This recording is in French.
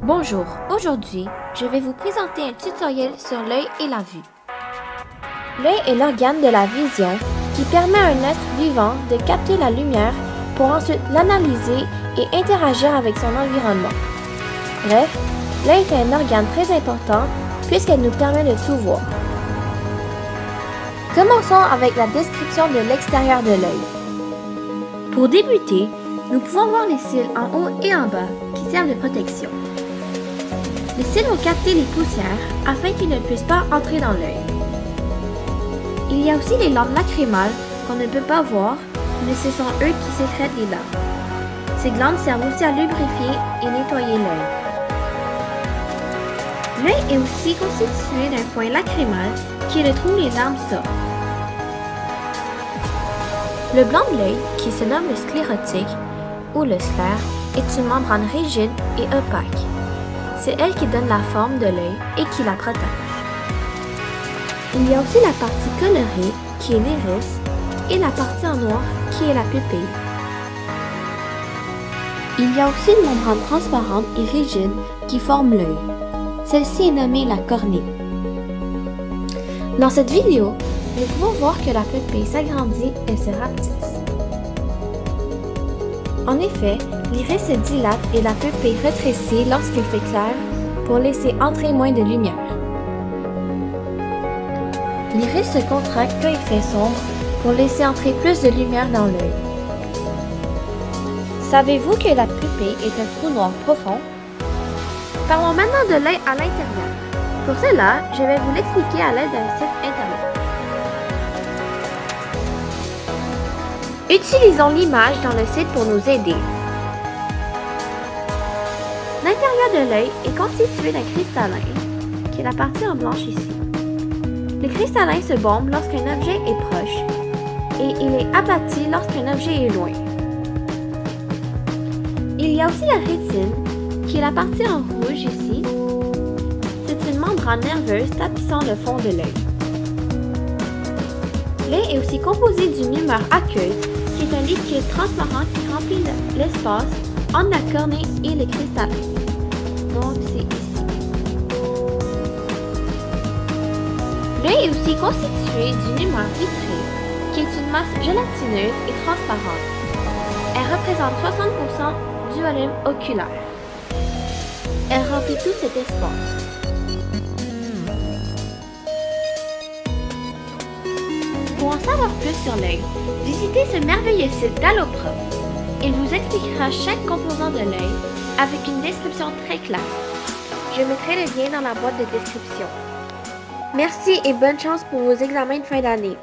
Bonjour, aujourd'hui, je vais vous présenter un tutoriel sur l'œil et la vue. L'œil est l'organe de la vision qui permet à un être vivant de capter la lumière pour ensuite l'analyser et interagir avec son environnement. Bref, l'œil est un organe très important puisqu'elle nous permet de tout voir. Commençons avec la description de l'extérieur de l'œil. Pour débuter, nous pouvons voir les cils en haut et en bas qui servent de protection. Les cils vont capter les poussières afin qu'ils ne puissent pas entrer dans l'œil. Il y a aussi les glandes lacrymales qu'on ne peut pas voir, mais ce sont eux qui sécrètent les larmes. Ces glandes servent aussi à lubrifier et nettoyer l'œil. L'œil est aussi constitué d'un point lacrymal qui est le trou où les larmes sortent. Le blanc de l'œil, qui se nomme le sclérotique ou le sclère, est une membrane rigide et opaque. C'est elle qui donne la forme de l'œil et qui la protège. Il y a aussi la partie colorée qui est l'iris et la partie en noir qui est la pupille. Il y a aussi une membrane transparente et rigide qui forme l'œil. Celle-ci est nommée la cornée. Dans cette vidéo, nous pouvons voir que la pupille s'agrandit et se rapetisse. En effet, l'iris se dilate et la pupille rétrécit lorsqu'il fait clair pour laisser entrer moins de lumière. L'iris se contracte quand il fait sombre pour laisser entrer plus de lumière dans l'œil. Savez-vous que la pupille est un trou noir profond? Parlons maintenant de l'œil à l'intérieur. Pour cela, je vais vous l'expliquer à l'aide d'un site internet. Utilisons l'image dans le site pour nous aider. L'intérieur de l'œil est constitué d'un cristallin, qui est la partie en blanche ici. Le cristallin se bombe lorsqu'un objet est proche et il est aplati lorsqu'un objet est loin. Il y a aussi la rétine, qui est la partie en rouge ici. C'est une membrane nerveuse tapissant le fond de l'œil. L'œil est aussi composé d'une humeur aqueuse, qui est un liquide transparent qui remplit l'espace entre la cornée et le cristallin. Donc, c'est ici. L'œil est aussi constitué d'une humeur vitrée, qui est une masse gélatineuse et transparente. Elle représente 60% du volume oculaire. Elle remplit tout cet espace. Pour en savoir plus sur l'œil, visitez ce merveilleux site d'Allopro. Il vous expliquera chaque composant de l'œil avec une description très claire. Je mettrai le lien dans la boîte de description. Merci et bonne chance pour vos examens de fin d'année.